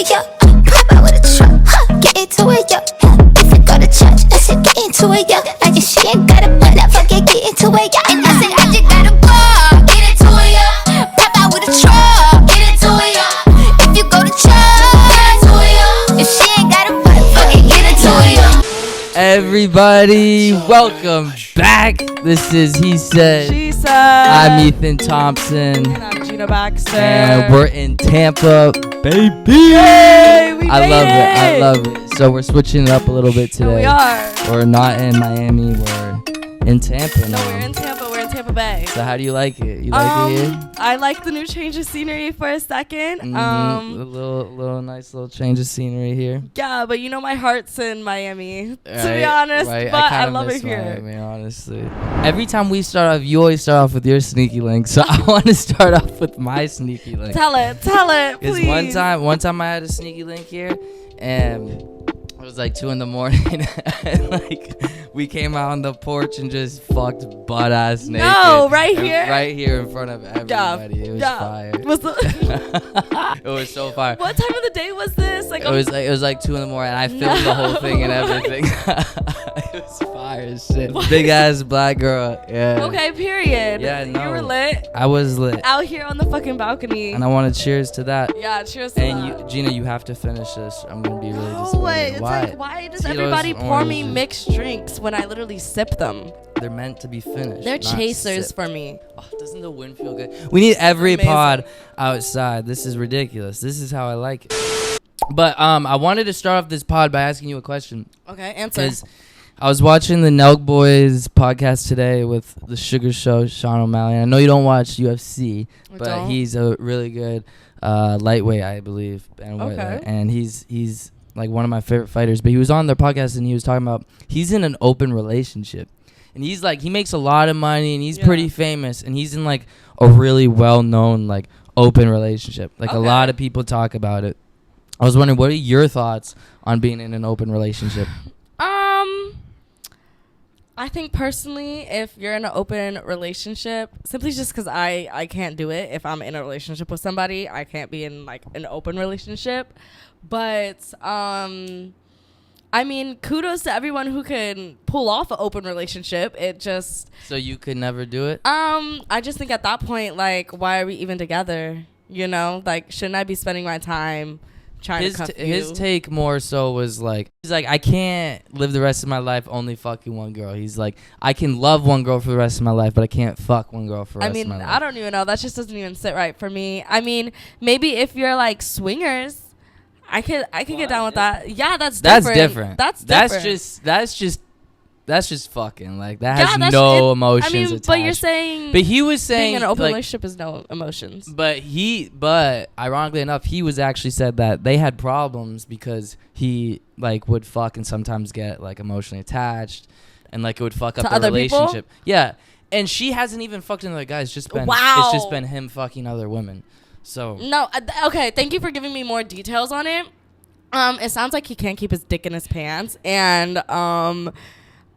it, yeah. Pop out with a truck, get into it, yeah. If you go to church, I said get into it, yeah. I just she ain't got a butt, I forget get into it, yeah. And I said I just got a ball, get into it, yeah. Pop out with a truck, get into it, yeah. If you go to church, get into it, yeah. If she ain't got a butt, forget get into it, yeah. Everybody, welcome back. This is He Said. She Said. I'm Ethan Thompson. And I'm Gina Baxter. And we're in Tampa, baby. Yay, we I made love it. I love it. So we're switching it up a little bit today. No, we are. We're not in Miami. We're in Tampa now. No, we're in Tampa. We're in Tampa Bay. So how do you like it? You like it here? I like the new change of scenery for a second. A little nice little change of scenery here. Yeah, but you know my heart's in Miami, to Right, be honest. right. But I kinda love it miss here. Miami, honestly. Every time we start off, you always start off with your sneaky link. So I want to start off with my sneaky link. Tell it, Because please. one time I had a sneaky link here, and it was like 2 a.m. and like we came out on the porch and just fucked butt ass naked. No, right here? Right here in front of everybody. It was fire. It was so fire. What time of the day was this? Like It was like 2 a.m. and I filmed the whole thing and everything. It was fire as shit. What? Big ass black girl. Yeah. Okay, period. Yeah, no. You were lit. I was lit. Out here on the fucking balcony. And I want to cheers to that. Yeah, cheers to And that. Gina, you have to finish this. I'm gonna be really No, disappointed. it's Why? like, why does Tito's everybody pour me oranges. mixed drinks when I literally sip them? They're meant to be finished. They're not chasers sipped. for me. Oh, doesn't the wind feel good? We need every Amazing. pod outside. This is ridiculous. This is how I like it. But I wanted to start off this pod by asking you a question. Okay, answer. Because I was watching the Nelk Boys podcast today with the Sugar Show, Sean O'Malley. And I know you don't watch UFC, but he's a really good lightweight, I believe. And he's like one of my favorite fighters. But he was on their podcast and he was talking about he's in an open relationship. And he's like, he makes a lot of money and he's pretty famous. And he's in like a really well-known like open relationship. Like a lot of people talk about it. I was wondering, what are your thoughts on being in an open relationship? I think personally, if you're in an open relationship, simply just because I can't do it. If I'm in a relationship with somebody, I can't be in like an open relationship. But I mean, kudos to everyone who can pull off an open relationship. It just So you could never do it? I just think at that point, like, why are we even together? You know, like, shouldn't I be spending my time trying to cuff you? His take more so was like, he's like, I can't live the rest of my life only fucking one girl. He's like, I can love one girl for the rest of my life, but I can't fuck one girl for the rest of my life. I don't even know. That just doesn't even sit right for me. I mean, maybe if you're like swingers, I could get down with that. Yeah, that's different. That's just fucking like that has no emotions attached. But you're saying. But he was saying being in an open like, relationship is no emotions. But ironically enough, he was actually said that they had problems because he like would fuck and sometimes get like emotionally attached, and like it would fuck up the relationship. People? Yeah, and she hasn't even fucked another guy. It's just been It's just been him fucking other women. So no, okay. Thank you for giving me more details on it. It sounds like he can't keep his dick in his pants, and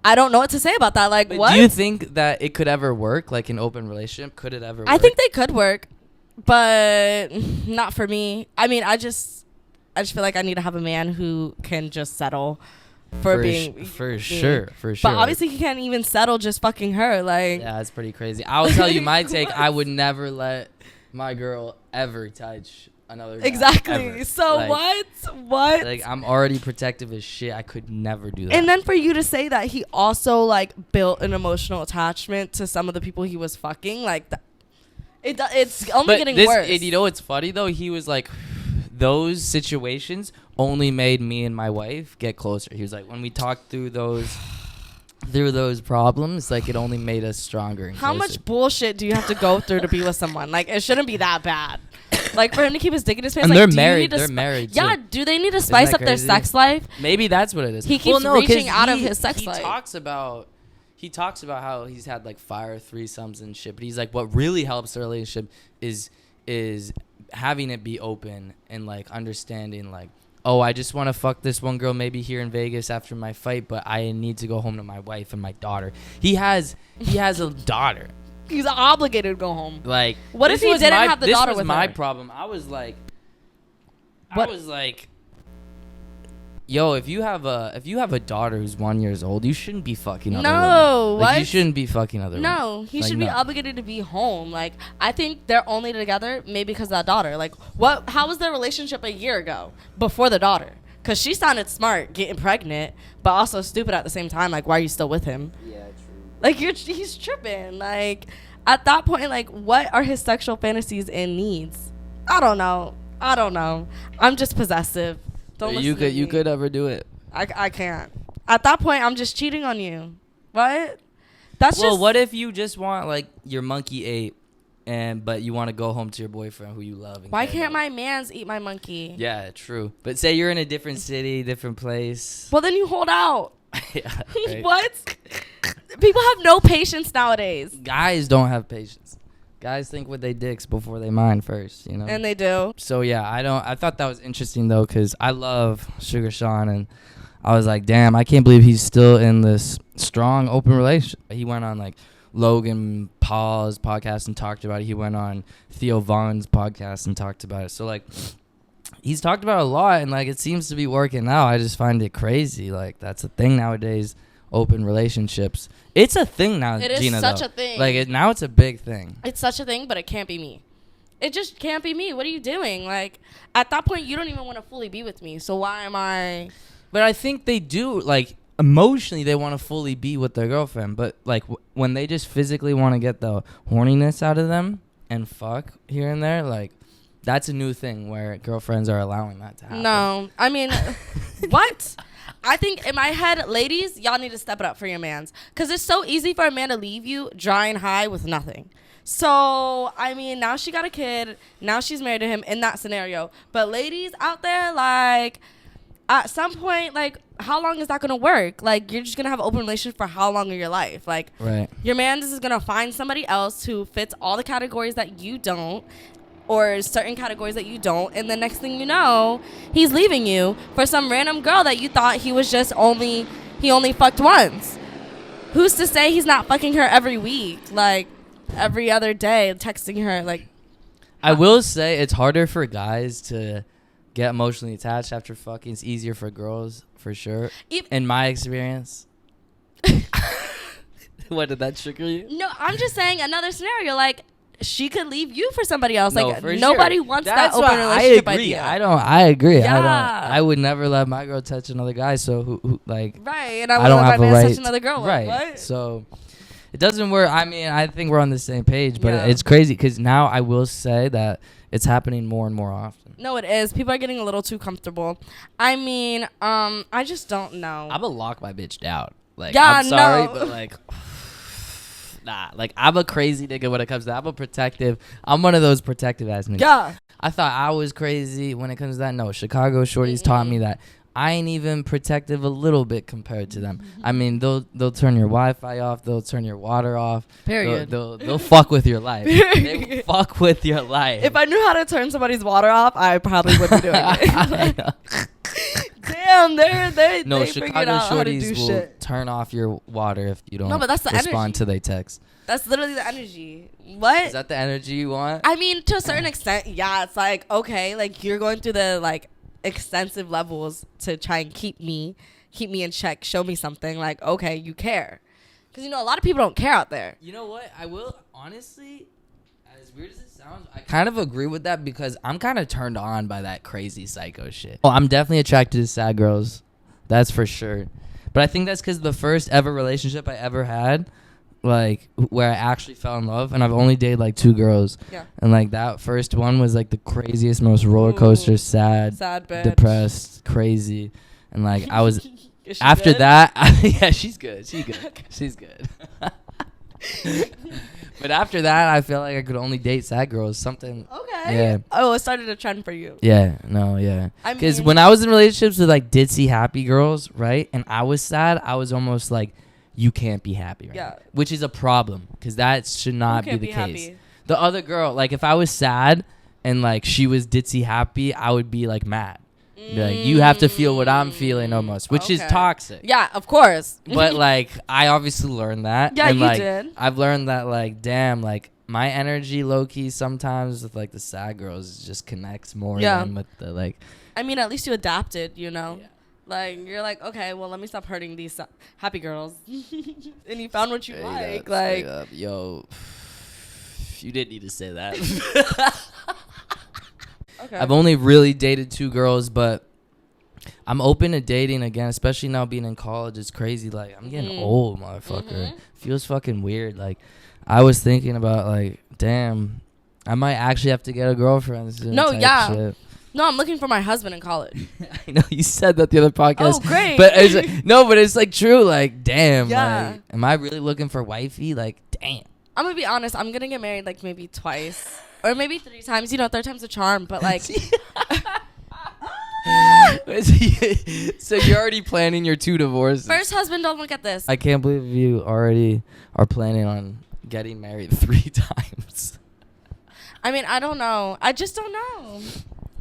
I don't know what to say about that. Like, what? Do you think that it could ever work, like an open relationship? Could it ever work? I think they could work, but not for me. I mean, I just feel like I need to have a man who can just settle for sure. But obviously, he can't even settle just fucking her. Like, yeah, it's pretty crazy. I'll tell you my take. I would never let my girl ever touch another guy. Exactly. Ever. So like, what? Like, I'm already protective as shit. I could never do that. And then for you to say that he also like built an emotional attachment to some of the people he was fucking, like it's only getting worse. You know what's funny though? He was like, those situations only made me and my wife get closer. He was like, when we talked through those problems, like it only made us stronger and How closer. much bullshit do you have to go through to be with someone? Like, it shouldn't be that bad. Like, for him to keep his dick in his pants. And like, they're married. They're married. Yeah, do they need to spice up their sex life? Maybe that's what it is. He keeps reaching out of his sex life. He talks about how he's had like fire threesomes and shit. But he's like, what really helps the relationship is having it be open and like understanding like, oh, I just want to fuck this one girl maybe here in Vegas after my fight, but I need to go home to my wife and my daughter. He has a daughter. He's obligated to go home. Like, what if he didn't have the daughter with her? This was my problem. I I was like, yo, if you have a daughter who's 1 year old, you shouldn't be fucking other women. Like, you shouldn't be fucking other women. No, he should be obligated to be home. Like, I think they're only together maybe because of that daughter. Like, how was their relationship a year ago before the daughter? Because she sounded smart getting pregnant, but also stupid at the same time. Like, why are you still with him? Yeah, true. Like, he's tripping. Like, at that point, like, what are his sexual fantasies and needs? I don't know. I'm just possessive. Don't listen to me. You could ever do it. I can't. At that point, I'm just cheating on you. What? What if you just want, like, your monkey ate, but you want to go home to your boyfriend who you love? Why can't my mans eat my monkey? Yeah, true. But say you're in a different city, different place. Well, then you hold out. Yeah, right. What? People have no patience nowadays. Guys don't have patience. Guys think with their dicks before they mind first, you know? And they do. So, yeah, I thought that was interesting, though, because I love Sugar Sean, and I was like, damn, I can't believe he's still in this strong, open relationship. He went on, like, Logan Paul's podcast and talked about it. He went on Theo Vaughn's podcast and talked about it. So, like, he's talked about it a lot, and, like, it seems to be working out. I just find it crazy. Like, that's a thing nowadays, open relationships. It's a thing now, It is Gina, such though. a thing. Like, now it's a big thing. It's such a thing, but it can't be me. It just can't be me. What are you doing? Like, at that point, you don't even want to fully be with me. So why am I... But I think they do, like, emotionally, they want to fully be with their girlfriend. But, like, when they just physically want to get the horniness out of them and fuck here and there, like, that's a new thing where girlfriends are allowing that to happen. No. I mean, what? I think in my head, ladies, y'all need to step it up for your mans. Because it's so easy for a man to leave you dry and high with nothing. So, I mean, now she got a kid. Now she's married to him in that scenario. But ladies out there, like, at some point, like, how long is that going to work? Like, you're just going to have an open relationship for how long of your life? Like, right. Your man is going to find somebody else who fits all the categories that you don't, or certain categories that you don't, and the next thing you know, he's leaving you for some random girl that you thought he only fucked once. Who's to say he's not fucking her every week, like every other day, texting her? Like, I will say it's harder for guys to get emotionally attached after fucking. It's easier for girls, for sure. In my experience. What, did that trigger you? No, I'm just saying another scenario, like, she could leave you for somebody else. No, like, for nobody sure. wants That's that open relationship I agree. idea. I agree. Yeah. I would never let my girl touch another guy. So who like, right? And I don't let my man touch another girl. Right. Like, what? So it doesn't work. I mean, I think we're on the same page, but Yeah. it's crazy because now I will say that it's happening more and more often. No, it is. People are getting a little too comfortable. I mean, I just don't know. I'm gonna lock my bitch down. Like, yeah, I'm sorry, no. but like. Nah, like, I'm a crazy nigga when it comes to that. I'm one of those protective ass niggas. Yeah. I thought I was crazy when it comes to that. No, Chicago shorties taught me that I ain't even protective a little bit compared to them. I mean, they'll turn your Wi-Fi off. They'll turn your water off. Period. They'll fuck with your life. They fuck with your life. If I knew how to turn somebody's water off, I probably wouldn't be doing it. Damn, they Chicago shorties will turn off your water if you don't respond to their text. That's literally the energy. What? Is that the energy you want? I mean, to a certain extent, yeah. It's like, okay, like, you're going through the, like, extensive levels to try and keep me in check, show me something. Like, okay, you care. Because, you know, a lot of people don't care out there. You know what? I will, honestly, as weird as it sounds, I kind of agree with that because I'm kind of turned on by that crazy psycho shit. Oh, I'm definitely attracted to sad girls. That's for sure. But I think that's because the first ever relationship I ever had, like, where I actually fell in love, and I've only dated, like, 2 girls. Yeah. And, like, that first one was, like, the craziest, most roller coaster, sad bitch. Depressed, crazy. And, like, I was... After good? That... yeah, she's good. She's good. But after that, I felt like I could only date sad girls. Something... Okay. Yeah. Oh, it started a trend for you. Yeah. No, yeah. Because when I was in relationships with, like, ditzy happy girls, right, and I was sad, I was almost like... You can't be happy right now. Which is a problem because that should not be the case. Happy. The other girl, like, if I was sad and, like, she was ditzy happy, I would be, like, mad. Be like, you have to feel what I'm feeling almost, which is toxic. Yeah, of course. But, like, I obviously learned that. Yeah, and, you like, did. I've learned that, like, damn, like, my energy low key sometimes with like the sad girls just connects more than with the like. I mean, at least you adapted, you know. Yeah. Like you're like, okay, well, let me stop hurting these happy girls, and you found what you like. Like, yo, you didn't need to say that. Okay. I've only really dated 2 girls, but I'm open to dating again, especially now being in college. It's crazy. Like, I'm getting old, motherfucker. Feels fucking weird. Like, I was thinking about, like, damn, I might actually have to get a girlfriend soon. No, yeah. Shit. No, I'm looking for my husband in college. I know you said that the other podcast. Oh, great. But it's but it's like true. Like, damn. Yeah. Like, am I really looking for wifey? Like, damn. I'm gonna be honest. I'm gonna get married like maybe twice or maybe 3 times. You know, 3rd time's a charm. But like, so you're already planning your 2 divorces. First husband, don't look at this. I can't believe you already are planning on getting married 3 times. I mean, I don't know. I just don't know.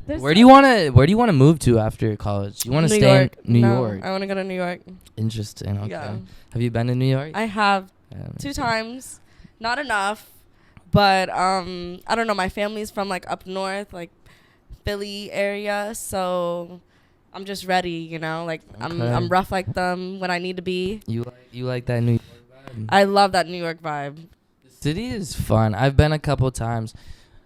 Where do you want to move to after college? You want to stay in New York? I want to go to New York. Interesting. Okay. Yeah. Have you been to New York? I have 2 times. Not enough, but I don't know. My family's from like up north, like Philly area, so I'm just ready. You know, like I'm rough like them when I need to be. You like that New York vibe? I love that New York vibe. The city is fun. I've been a couple times.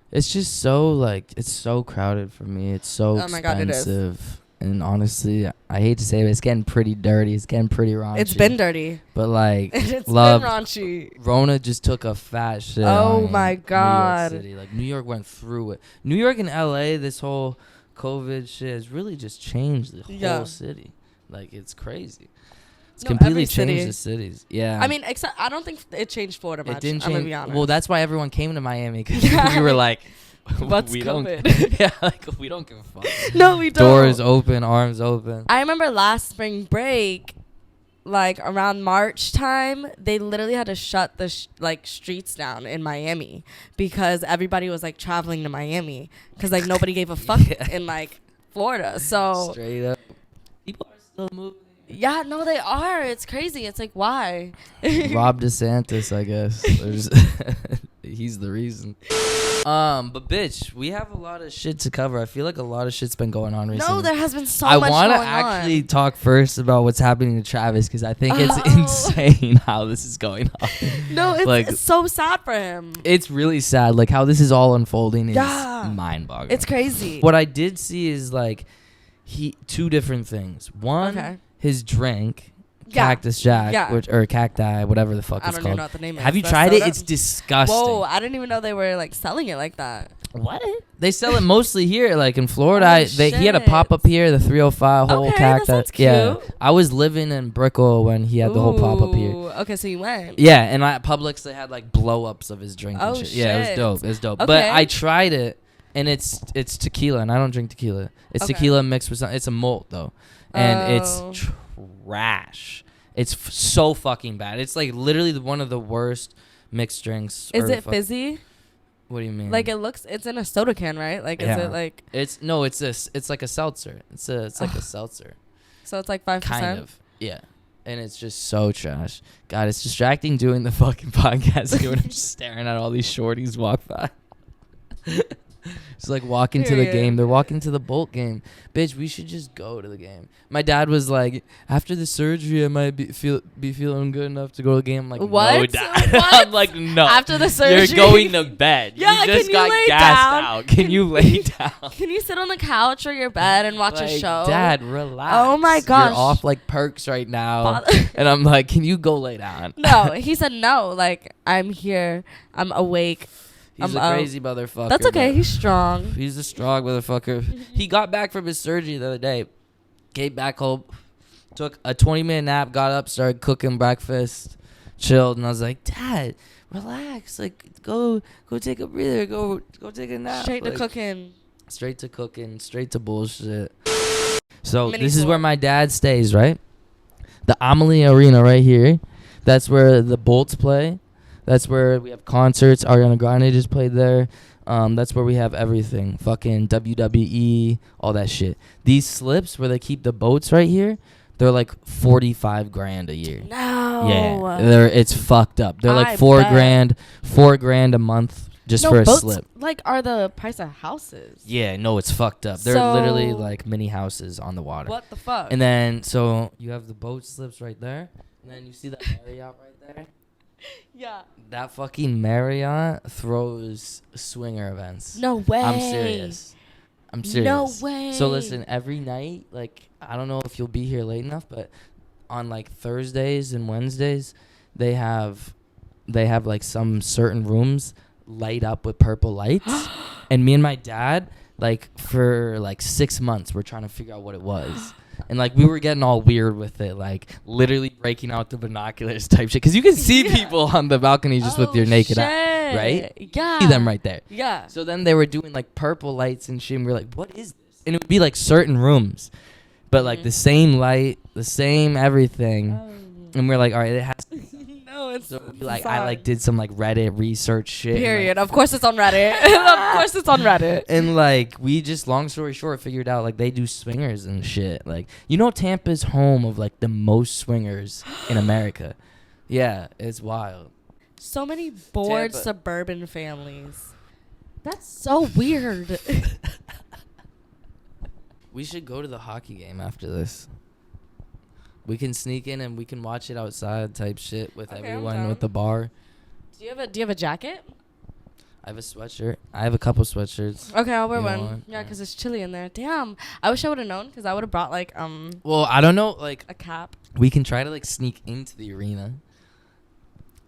It's just so like it's so crowded for me. It's so expensive. God, it is. And honestly, I hate to say it, it's getting pretty dirty. It's getting pretty raunchy. It's been dirty. But like, it's been raunchy. Rona just took a fat shit. Oh my God. New York City. Like New York went through it. New York and LA, this whole COVID shit has really just changed the whole city. Like it's crazy. It's completely changed the cities. Yeah. I mean, except I don't think it changed Florida much. It didn't change. I'm gonna be honest. Well, that's why everyone came to Miami because we were like, what's we COVID? Don't. Yeah, like we don't give a fuck. No, we don't. Doors open, arms open. I remember last spring break, like around March time, they literally had to shut the streets down in Miami because everybody was like traveling to Miami because like nobody gave a fuck in like Florida. So straight up, people are still moving. Yeah, no, they are. It's crazy. It's like, why? Rob DeSantis, I guess. He's the reason. But bitch, we have a lot of shit to cover. I feel like a lot of shit's been going on recently. No, there has been so much going on. I want to actually talk first about what's happening to Travis because I think it's insane how this is going on. No, it's so sad for him. It's really sad. Like how this is all unfolding is mind-boggling. It's crazy. What I did see is like 2 different things. One, his drink. Cactus Jack, or cacti, whatever the fuck it's called. I don't even know what the name is. Have you tried it? It's disgusting. Whoa, I didn't even know they were like selling it like that. What? They sell it mostly here, like in Florida. He had a pop up here, the 305 whole cacti. That sounds cute. Yeah, I was living in Brickell when he had the whole pop up here. Okay, so you went. Yeah, and at Publix they had like blow ups of his drink. And shit. Yeah, it was dope. It was dope. Okay. But I tried it, and it's tequila, and I don't drink tequila. It's tequila mixed with something. It's a malt though, and it's trash. It's so fucking bad. It's like literally one of the worst mixed drinks. Is it fizzy? What do you mean? Like it's in a soda can, right? Like is it like? It's like a seltzer. It's like a seltzer. So it's like 5%. Kind of. Yeah. And it's just so trash. God, it's distracting doing the fucking podcast when I'm just staring at all these shorties walk by. It's like walking to the game. They're walking to the Bolt game. Bitch, we should just go to the game. My dad was like, after the surgery, I might be feeling good enough to go to the game. I'm like, what? No, Dad. I'm like, no. After the surgery? You're going to bed. Yeah, you just can you got lay gassed down? out. Can you lay down? Can you sit on the couch or your bed and watch a show? Dad, relax. Oh my gosh. You're off like perks right now. And I'm like, can you go lay down? No, he said no. Like, I'm here. I'm awake. He's a crazy motherfucker. That's okay. He's strong. He's a strong motherfucker. He got back from his surgery the other day. Came back home. Took a 20-minute nap. Got up. Started cooking breakfast. Chilled. And I was like, Dad, relax. Like, go take a breather. Go take a nap. Straight to cooking. Straight to cooking. Straight to bullshit. So this is where my dad stays, right? The Amalie Arena right here. That's where the Bolts play. That's where we have concerts. Ariana Grande just played there. That's where we have everything. Fucking WWE, all that shit. These slips where they keep the boats right here, they're like $45,000 a year. No. No. Yeah, it's fucked up. They're like $4 grand a month just for a boats, slip. Like, are the price of houses. Yeah, no, it's fucked up. They're literally like mini houses on the water. What the fuck? And then so you have the boat slips right there, and then you see that Marriott right there. Yeah. That fucking Marriott throws swinger events. No way. I'm serious. No way. So listen, every night, like, I don't know if you'll be here late enough, but on like Thursdays and Wednesdays, they have like some certain rooms light up with purple lights. And me and my dad, like, for like 6 months, we're trying to figure out what it was. And like we were getting all weird with it, like literally breaking out the binoculars type shit, because you can see people on the balcony just with your naked eye, right? Yeah, see them right there. Yeah. So then they were doing like purple lights and shit, and we were like, "What is this?" And it would be like certain rooms, but like the same light, the same everything, and we're like, "All right, it has." No, it's so like I like did some like Reddit research shit. Period. And, like, of course it's on Reddit. Of course it's on Reddit. And like we just, long story short, figured out like they do swingers and shit. Like, you know, Tampa's home of like the most swingers in America. Yeah, it's wild. So many bored Tampa. suburban families. That's so weird. We should go to the hockey game after this. We can sneak in and we can watch it outside type shit with everyone with the bar. Do you have a jacket? I have a sweatshirt. I have a couple sweatshirts. Okay, I'll wear You one. want? Yeah, because it's chilly in there. Damn. I wish I would have known, because I would have brought like Well, I don't know. Like, a cap. we can try to like sneak into the arena.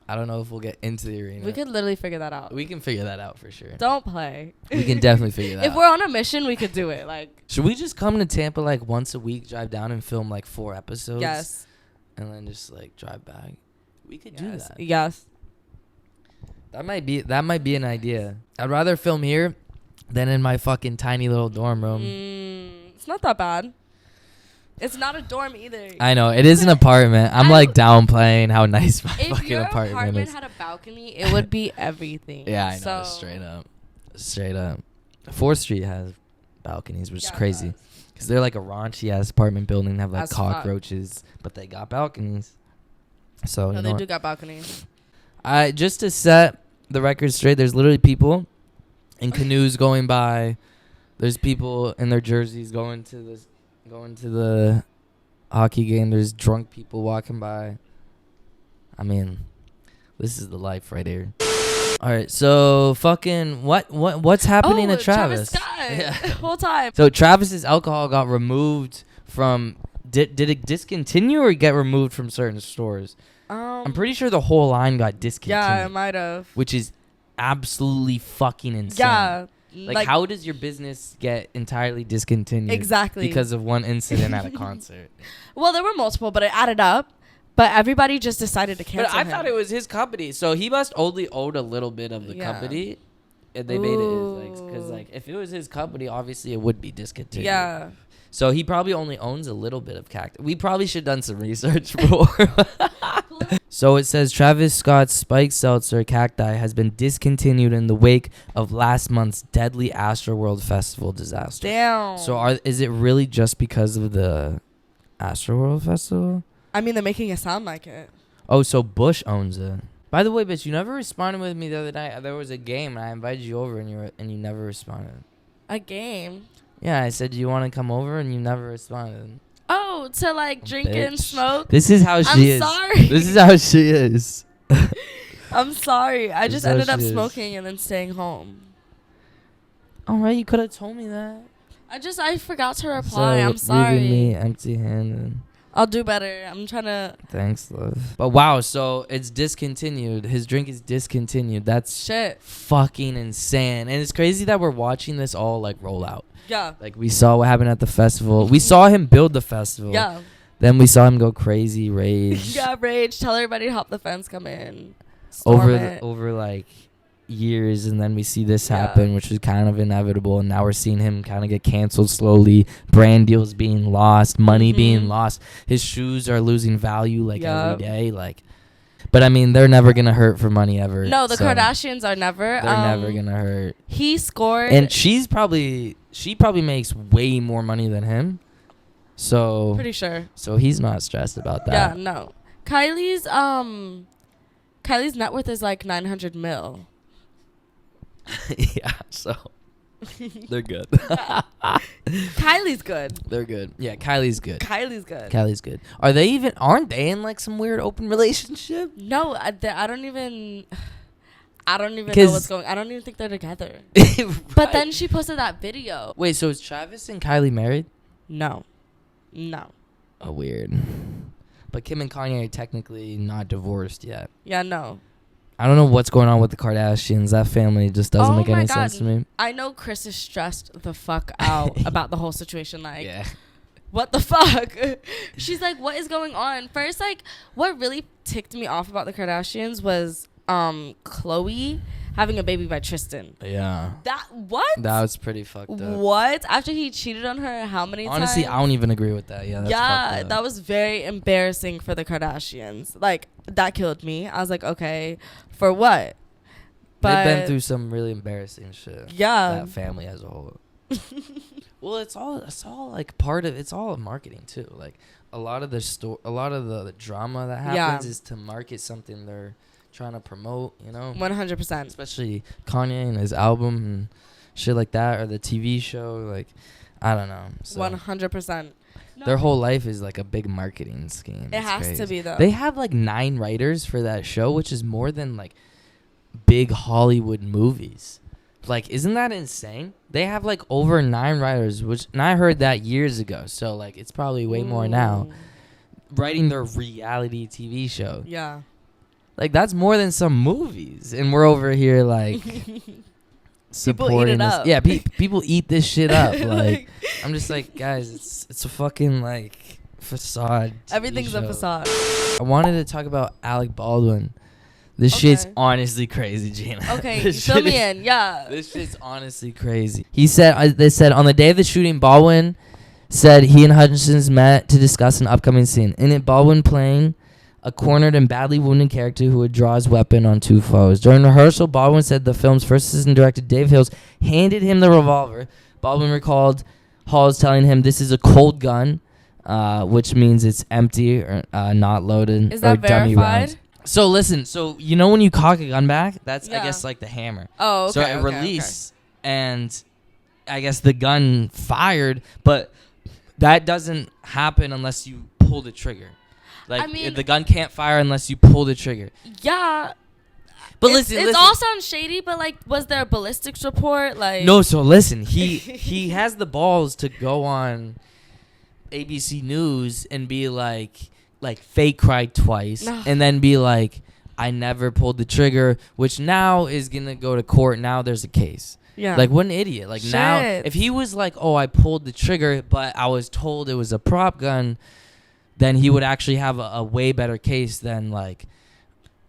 I don't know if we'll get into the arena. We could literally figure that out. We can figure that out for sure. Don't play. We can definitely figure that out. If we're on a mission, we could do it. Like, should we just come to Tampa like once a week, drive down and film like 4 episodes? yes. And then just like drive back. We could do that. Yes. That might be an idea. I'd rather film here than in my fucking tiny little dorm room. It's not that bad. It's not a dorm either. I know, it is an apartment. I'm like downplaying how nice my fucking If your apartment is. had a balcony, it would be everything. Yeah, I know. Straight up. 4th Street has balconies, which is crazy. Because they're like a raunchy ass apartment building and have like cockroaches, but they got balconies. So no, they do got balconies. Just to set the record straight, there's literally people in canoes going by. There's people in their jerseys going to the hockey game. There's drunk people walking by. I mean, this is the life right here. All right, so fucking what's happening to Travis? Scott. Yeah. The whole time. So Travis's alcohol got removed from. Did it discontinue or get removed from certain stores? I'm pretty sure the whole line got discontinued. Yeah, it might have. Which is absolutely fucking insane. Yeah. Like, how does your business get entirely discontinued? Exactly. Because of one incident at a concert. Well, there were multiple, but it added up. But everybody just decided to cancel But I thought it was his company, so he must only owed a little bit of the company, and they made it his. Because like, if it was his company, obviously it would be discontinued. Yeah. So he probably only owns a little bit of Cacti. We probably should have done some research before. So it says Travis Scott's Spike Seltzer Cacti has been discontinued in the wake of last month's deadly Astroworld Festival disaster. Damn. So is it really just because of the Astroworld Festival? I mean, they're making it sound like it. Oh, so Bush owns it. By the way, bitch, you never responded with me the other night. There was a game, and I invited you over, and you never responded. A game? Yeah, I said, do you want to come over? And you never responded. Oh, to like drink and smoke? This is how she is. I'm sorry. This is how she is. I'm sorry. I just how ended up she is. smoking and then staying home. All right, you could have told me that. I forgot to reply. So, I'm sorry. leaving me empty-handed. I'll do better. I'm trying to. Thanks, love. But wow, so it's discontinued. His drink is discontinued. That's Shit. fucking insane. And it's crazy that we're watching this all like roll out. Yeah. Like, we saw what happened at the festival. We saw him build the festival. Yeah. Then we saw him go crazy, rage. Yeah, rage. Tell everybody to hop the fence, come in. Storm it. Over like years, and then we see this happen, which was kind of inevitable, and now we're seeing him kind of get canceled slowly, brand deals being lost, money being lost, his shoes are losing value like every day, like. But I mean, they're never gonna hurt for money ever. No, the Kardashians are never. They're never gonna hurt. He scored, and she probably makes way more money than him, so pretty sure. So he's not stressed about that. Yeah, no. Kylie's net worth is like 900 mil. Yeah, so they're good. Kylie's good. They're good. Yeah, Kylie's good. Kylie's good. Aren't they in like some weird open relationship? No, I don't even know what's going on. I don't even think they're together. Right. But then she posted that video. Wait, so is Travis and Kylie married? No. Oh, weird. But Kim and Kanye are technically not divorced yet. Yeah, no. I don't know what's going on with the Kardashians. That family just doesn't make any sense to me. I know Chris is stressed the fuck out about the whole situation. Like, yeah. What the fuck? She's like, what is going on? First, like, what really ticked me off about the Kardashians was Khloe having a baby by Tristan. Yeah. That was pretty fucked up. What? After he cheated on her how many times? Honestly, I don't even agree with that. Yeah, that's fucked up. That was very embarrassing for the Kardashians. Like, that killed me. I was like, okay, for what? But they've been through some really embarrassing shit. Yeah. That family as a whole. Well, it's all like part of it's all marketing too. Like a lot of the drama that happens is to market something they're trying to promote, you know? 100%. Especially Kanye and his album and shit like that, or the TV show. Like, I don't know. So 100%. Their whole life is like a big marketing scheme. It has to be, though. They have like 9 writers for that show, which is more than like big Hollywood movies. Like, isn't that insane? They have like over 9 writers, and I heard that years ago. So like, it's probably way more now. Writing their reality TV show. Yeah. Like, that's more than some movies. And we're over here, like, supporting people eat it this. up. Yeah, people eat this shit up. Like, I'm just like, guys, it's a fucking, like, facade. Everything's a facade. I wanted to talk about Alec Baldwin. This shit's honestly crazy, Gina. Okay, fill me in. Yeah. This shit's honestly crazy. They said, on the day of the shooting, Baldwin said he and Hutchinson's met to discuss an upcoming scene. In it, Baldwin playing a cornered and badly wounded character who would draw his weapon on 2 foes. During rehearsal, Baldwin said the film's first assistant director, Dave Hills, handed him the revolver. Baldwin recalled Halls telling him this is a cold gun, which means it's empty or not loaded. Is that or dummy verified? rounds. So listen, you know when you cock a gun back, that's I guess like the hammer. Oh, okay. So it released and I guess the gun fired, but that doesn't happen unless you pull the trigger. Like, I mean, the gun can't fire unless you pull the trigger. Yeah. But listen. It all sounds shady, but, like, was there a ballistics report? Like, no, so listen. He has the balls to go on ABC News and be like fake cried twice. And then be like, I never pulled the trigger, which now is going to go to court. Now there's a case. Yeah. Like, what an idiot. Like, now, if he was like, oh, I pulled the trigger, but I was told it was a prop gun, then he would actually have a way better case than like,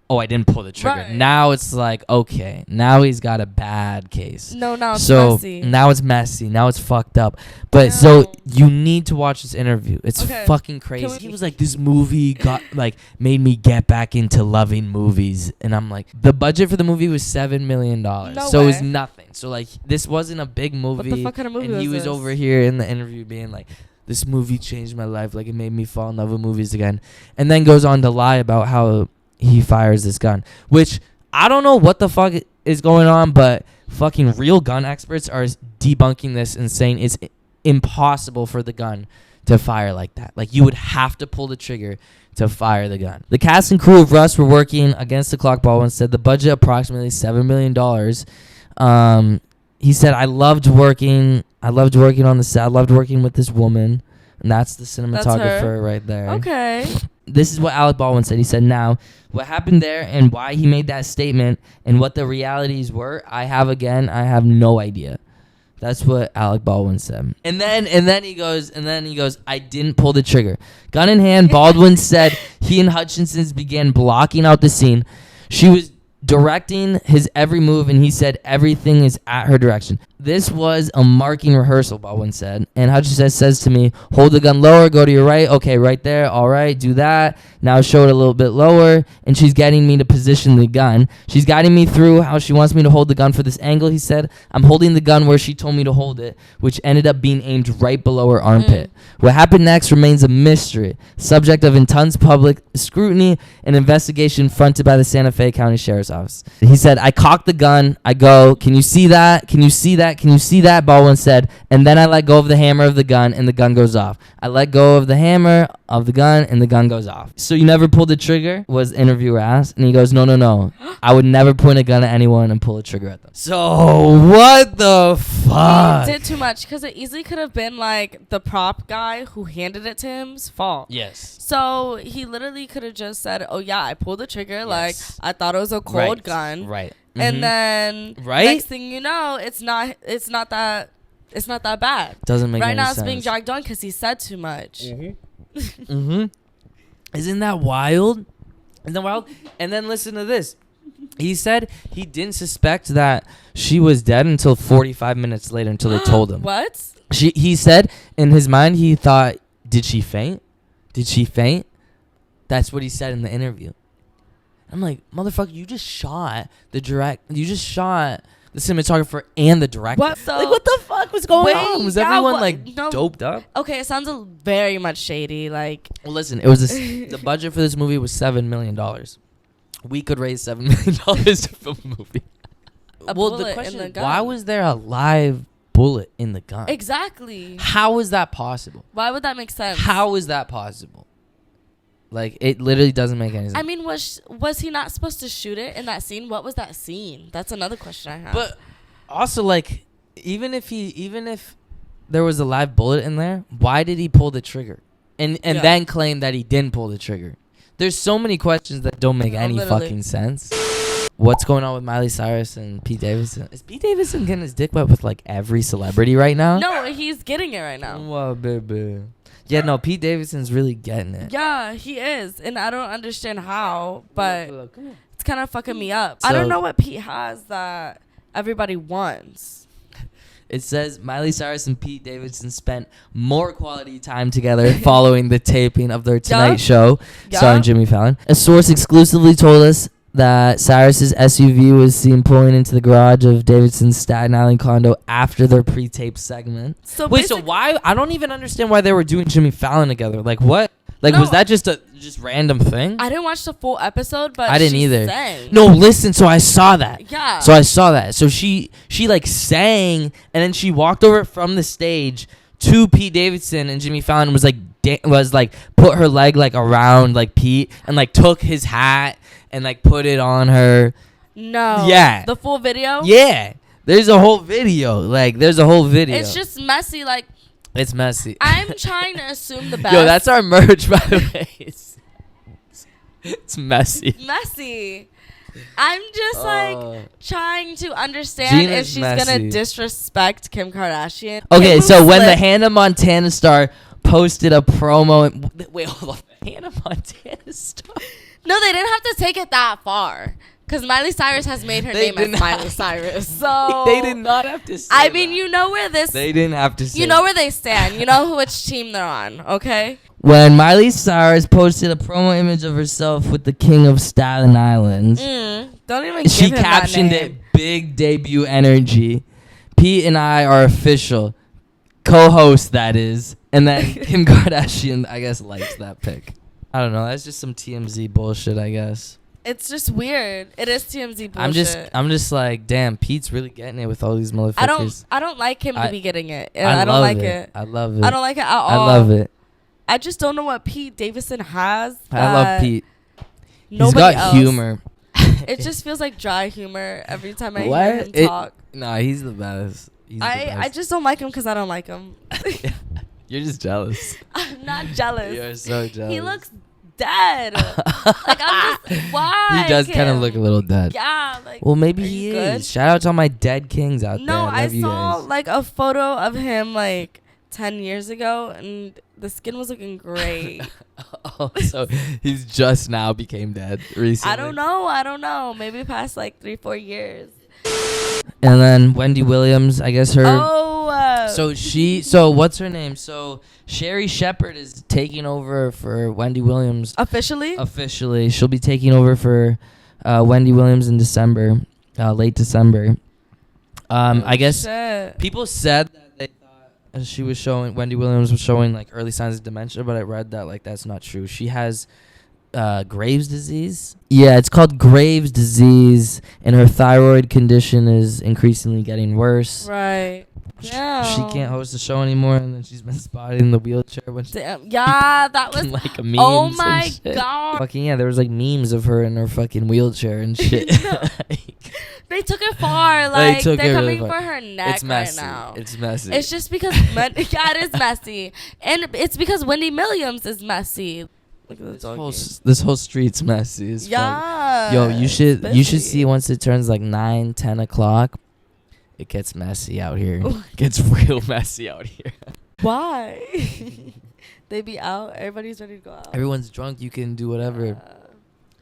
oh, I didn't pull the trigger. Right. Now it's like, okay, now he's got a bad case. No, now it's messy. Now it's messy. Now it's fucked up. But so you need to watch this interview. It's fucking crazy. He was like, this movie made me get back into loving movies. And I'm like, the budget for the movie was $7 million. So it was nothing. So like, this wasn't a big movie. What the fuck kind of movie and he was over here in the interview being like, this movie changed my life. Like, it made me fall in love with movies again. And then goes on to lie about how he fires this gun. Which, I don't know what the fuck is going on, but fucking real gun experts are debunking this and saying it's impossible for the gun to fire like that. Like, you would have to pull the trigger to fire the gun. The cast and crew of Rust were working against the clock. Baldwin said the budget approximately $7 million. He said, I loved working on the set. I loved working with this woman. And that's the cinematographer right there. Okay. This is what Alec Baldwin said. He said, now, what happened there and why he made that statement and what the realities were, I have no idea. That's what Alec Baldwin said. And then he goes, I didn't pull the trigger. Gun in hand, Baldwin said he and Hutchinson's began blocking out the scene. She was directing his every move, and he said everything is at her direction. This was a marking rehearsal, Baldwin said. And Hutchins says to me, hold the gun lower, go to your right. Okay, right there. All right, do that. Now show it a little bit lower. And she's getting me to position the gun. She's guiding me through how she wants me to hold the gun for this angle, he said. I'm holding the gun where she told me to hold it, which ended up being aimed right below her armpit. What happened next remains a mystery, subject of intense public scrutiny and investigation fronted by the Santa Fe County Sheriff's Office. He said, I cocked the gun. I go, can you see that? Can you see that? Can you see that? Baldwin said, and then I let go of the hammer of the gun and the gun goes off. I let go of the hammer of the gun and the gun goes off. So you never pulled the trigger? Was the interviewer asked. And he goes, no. I would never point a gun at anyone and pull a trigger at them. So what the fuck? He did too much because it easily could have been like the prop guy who handed it to him's fault. Yes. So he literally could have just said, oh yeah, I pulled the trigger. Yes. Like I thought it was a cold gun. Right. Mm-hmm. And then next thing you know, it's not that bad. Doesn't make any sense. Right now it's being dragged on because he said too much. Isn't that wild? And then listen to this. He said he didn't suspect that she was dead until 45 minutes later until they told him. What? He said in his mind he thought, did she faint? That's what he said in the interview. I'm like, motherfucker, you just shot the cinematographer and the director. What? So, like, what the fuck was going on? Was everyone doped up? Okay, it sounds very much shady. Like, well, listen, it was the budget for this movie was $7 million. We could raise $7 million to film a movie. The question is, why was there a live bullet in the gun? Exactly. How is that possible? Why would that make sense? How is that possible? Like, it literally doesn't make any sense. I mean, was he not supposed to shoot it in that scene? What was that scene? That's another question I have. But also, like, even if there was a live bullet in there, why did he pull the trigger? And then claim that he didn't pull the trigger? There's so many questions that don't make any fucking sense. What's going on with Miley Cyrus and Pete Davidson? Is Pete Davidson getting his dick wet with, like, every celebrity right now? No, he's getting it right now. Wow, baby. Yeah, no, Pete Davidson's really getting it. Yeah, he is. And I don't understand how, but it's kind of fucking me up. I don't know what Pete has that everybody wants. It says Miley Cyrus and Pete Davidson spent more quality time together following the taping of their Tonight Show starring Jimmy Fallon. A source exclusively told us that Cyrus's SUV was seen pulling into the garage of Davidson's Staten Island condo after their pre-taped segment. So why? I don't even understand why they were doing Jimmy Fallon together. Like, what? Like, was that just a random thing? I didn't watch the full episode, but I didn't either. Sang. No, listen. So I saw that. Yeah. So I saw that. So she like sang, and then she walked over from the stage to Pete Davidson, and Jimmy Fallon was like put her leg like around like Pete, and like took his hat and like put it on her. No. Yeah. The full video? Yeah. There's a whole video. It's just messy. Like, it's messy. I'm trying to assume the best. Yo, that's our merch, by the way. It's messy. Messy. I'm just like trying to understand if she's gonna disrespect Kim Kardashian. Okay, so when the Hannah Montana star posted a promo, wait, hold on, Hannah Montana star. No, they didn't have to take it that far. Because Miley Cyrus has made her name as Miley Cyrus. So they did not have to say I mean, you know where this... They didn't have to say You know where they stand. You know which team they're on, okay? When Miley Cyrus posted a promo image of herself with the King of Staten Island, don't even give him captioned that name. it, "Big debut energy. Pete and I are official. Co-host, that is." And then Kim Kardashian, I guess, likes that pic. I don't know. That's just some TMZ bullshit, I guess. It's just weird. It is TMZ bullshit. I'm just like, damn, Pete's really getting it with all these motherfuckers. I don't like him to be getting it. I don't like it. I love it. I don't like it at all. I love it. I just don't know what Pete Davidson has. I love Pete. He's got humor. It just feels like dry humor every time I hear him talk. Nah, he's the best. I just don't like him because I don't like him. You're just jealous. I'm not jealous. You're so jealous. He looks dead. Like, I'm just, why? He does kind of look a little dead. Yeah. Like, well, maybe he is. Shout out to all my dead kings out there. No, I saw like a photo of him like 10 years ago, and the skin was looking great. Oh, so he's just now became dead recently. I don't know. Maybe past like 3-4 years. And then Wendy Williams, I guess her. Oh. So what's her name? So Sherry Shepherd is taking over for Wendy Williams. Officially, she'll be taking over for Wendy Williams in December, late December. I guess people said that they thought Wendy Williams was showing like early signs of dementia, but I read that like that's not true. She has Graves' disease. Yeah, it's called Graves' disease, and her thyroid condition is increasingly getting worse. Right. Yeah. She can't host the show anymore, and then she's been spotted in the wheelchair when that was like memes. Oh my god. Fucking yeah, there was like memes of her in her fucking wheelchair and shit. They took it far. Like they're coming for her neck it's messy. right now. It's messy. It's just because it is messy, and it's because Wendy Williams is messy. This whole street's messy as fuck. Yo, you should see once it turns like 9-10 o'clock. It gets messy out here. It gets real messy out here. Why? They be out. Everybody's ready to go out. Everyone's drunk. You can do whatever.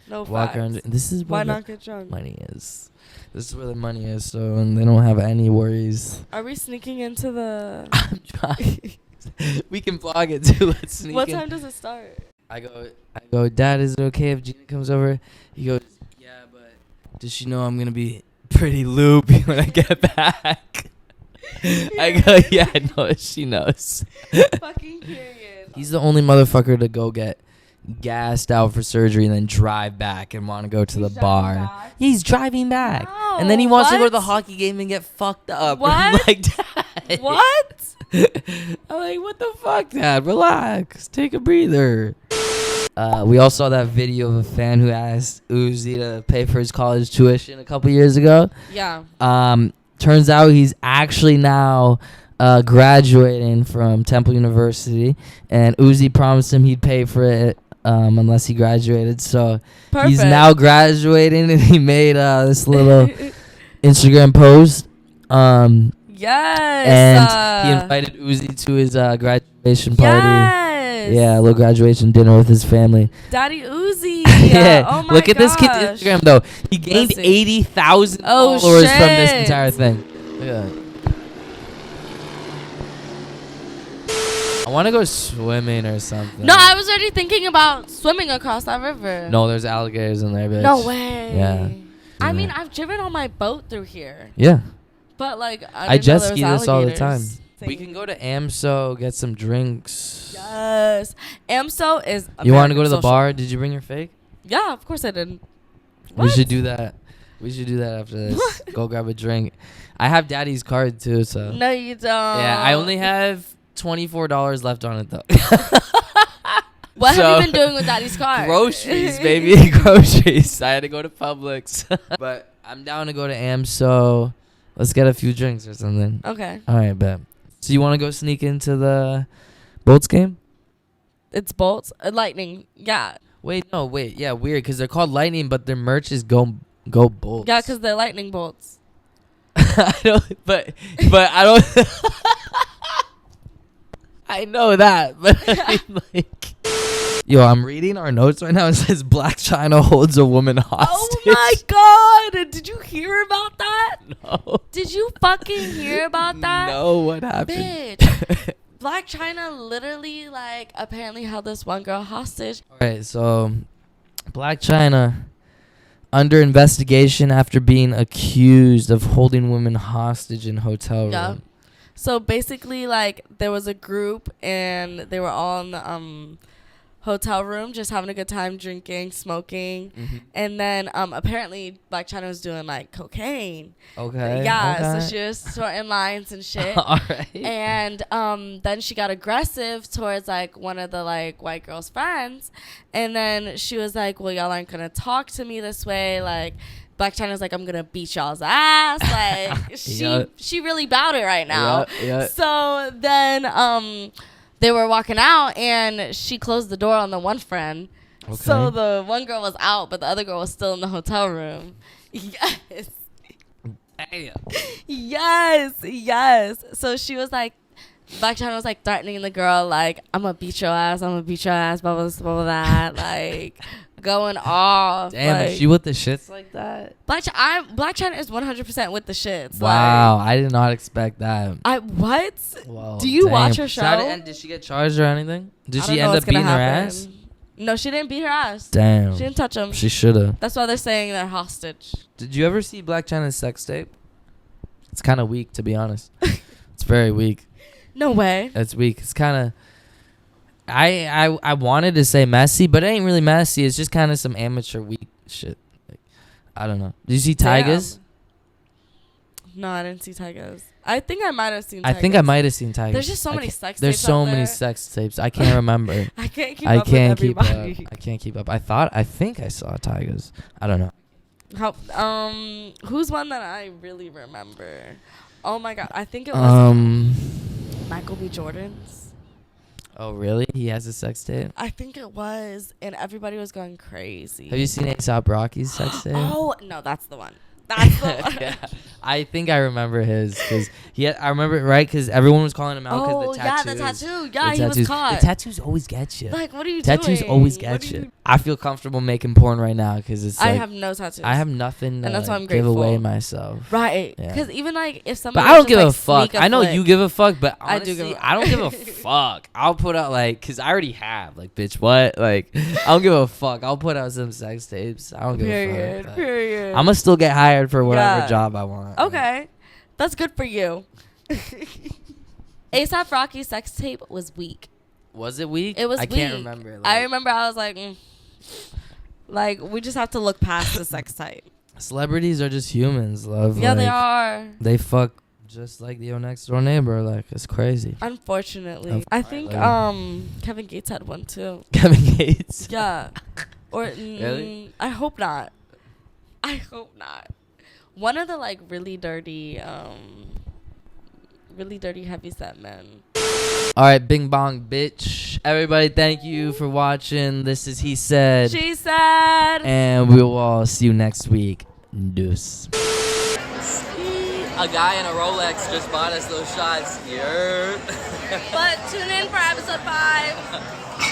No walk around. This is why not get drunk? Money is. This is where the money is. So and they don't have any worries. Are we sneaking into the? I'm trying. We can vlog it too. Let's sneak. What time does it start? I go. Dad, is it okay if Gina comes over? He goes, yeah, but does she know I'm gonna be pretty loopy when I get back? I go, yeah, no, she knows. Fucking period. He's the only motherfucker to go get gassed out for surgery and then drive back and want to go to the bar. Back? He's driving back. No, and then he wants to go to the hockey game and get fucked up. What? I'm like, Dad. What? I'm like, what the fuck, Dad? Relax. Take a breather. We all saw that video of a fan who asked Uzi to pay for his college tuition a couple years ago. Yeah. Turns out he's actually now graduating from Temple University, and Uzi promised him he'd pay for it unless he graduated. So Perfect. He's now graduating, and he made this little Instagram post. Yes. And he invited Uzi to his graduation party. Yes. Yeah, a little graduation dinner with his family. Daddy Uzi. Yeah. Oh my Look at this kid's gosh. Instagram, though. He gained 80,000 followers from this entire thing. Look at that. I want to go swimming or something. No, I was already thinking about swimming across that river. No, there's alligators in there, bitch. No way. Yeah. I mean, I've driven on my boat through here. Yeah. But, like, I jet ski this all the time. We can go to AMSO, get some drinks. Yes. AMSO is You want to go to the social. bar? Did you bring your fake? Yeah, of course I did. We should do that. We should do that after this. Go grab a drink. I have Daddy's card, too, so. No, you don't. Yeah, I only have $24 left on it, though. What have you been doing with Daddy's card? Groceries, baby. Groceries. I had to go to Publix. But I'm down to go to AMSO. Let's get a few drinks or something. Okay. All right, bet. So you want to go sneak into the Bolts game? It's Bolts? Lightning. Yeah. Wait. Yeah, weird, because they're called Lightning, but their merch is Go Bolts. Yeah, because they're lightning bolts. I don't, but I don't. I know that, but I mean, like, yo, I'm reading our notes right now. It says Blac Chyna holds a woman hostage. Oh my god! Did you hear about that? No. Did you fucking hear about that? No, what happened? Bitch. Blac Chyna literally, like, apparently held this one girl hostage. All right, so Blac Chyna under investigation after being accused of holding women hostage in hotel room. Yeah. So basically, like, there was a group and they were all in the hotel room just having a good time, drinking, smoking. Mm-hmm. And then apparently Blac Chyna was doing, like, cocaine. Okay. Yeah, okay. so she was sorting lines and shit. All right. And then she got aggressive towards, like, one of the, like, white girl's friends. And then she was like, well, y'all aren't going to talk to me this way. Like, Blac Chyna's like, I'm going to beat y'all's ass. Like, she really bout it right now. Yeah. So then they were walking out, and she closed the door on the one friend. Okay. So the one girl was out, but the other girl was still in the hotel room. Yes. Yes. So she was like, Blac Chyna was like threatening the girl, like, I'm gonna beat your ass, blah, blah, blah, blah, that. Like, going off. Damn, like, is she with the shits like that? Blac Chyna is 100% with the shits. Wow, like, I did not expect that. What? Whoa, Do you damn. watch her show? And did she get charged or anything? Did she I don't know end what's up beating gonna her happen. ass? No, she didn't beat her ass. Damn. She didn't touch him. She shoulda. That's why they're saying they're hostage. Did you ever see Blac Chyna's sex tape? It's kind of weak, to be honest. It's very weak. No way. It's weak. It's kind of... I wanted to say messy, but it ain't really messy. It's just kind of some amateur weak shit. Like, I don't know. Did you see Tigers? No, I didn't see Tigers. I think I might have seen I Tigers. think I might have seen Tigers. There's just so many sex tapes. There's so out many there. sex tapes. I can't remember. I can't keep up with everybody. I can't keep up. I think I saw Tigers. I don't know. Who's one that I really remember? Oh my god, I think it was Michael B. Jordan's. Oh really? He has a sex tape? I think it was, and everybody was going crazy. Have you seen A$AP Rocky's sex tape? Oh no, that's the one. That's the one. Yeah. I think I remember his because I remember it right because everyone was calling him out because the tattoos. Yeah, the tattoo. Yeah, he was caught. The tattoos always get you. Like, what are you tattoos doing? always get you. I feel comfortable making porn right now because it's. I like, have no tattoos. I have nothing. And that's why I'm give grateful. away myself. Right. Yeah. Because even like if somebody. But I don't just, give like, a fuck. sneak I know flick, you give a fuck, but honestly, I do give I don't give a fuck. I'll put out like because I already have like bitch what like I don't give a fuck. I'll put out some sex tapes. I don't give a fuck. Period. I'm gonna still get hired for whatever job I want. Okay. That's good for you. A$AP Rocky's sex tape was weak. Was it weak? It was I weak. can't remember. Like, I remember I was like, we just have to look past the sex tape. Celebrities are just humans, love. Yeah, like, they are. They fuck just like your next door neighbor. Like, it's crazy. Unfortunately. I think Kevin Gates had one too. Kevin Gates? Yeah. Or Really? I hope not. I hope not. One of the like really dirty heavyset men. All right, bing bong, bitch. Everybody, thank you for watching. This is He Said. She said. And we will all see you next week. Deuce. A guy in a Rolex just bought us those shots. Yeah. But tune in for episode 5.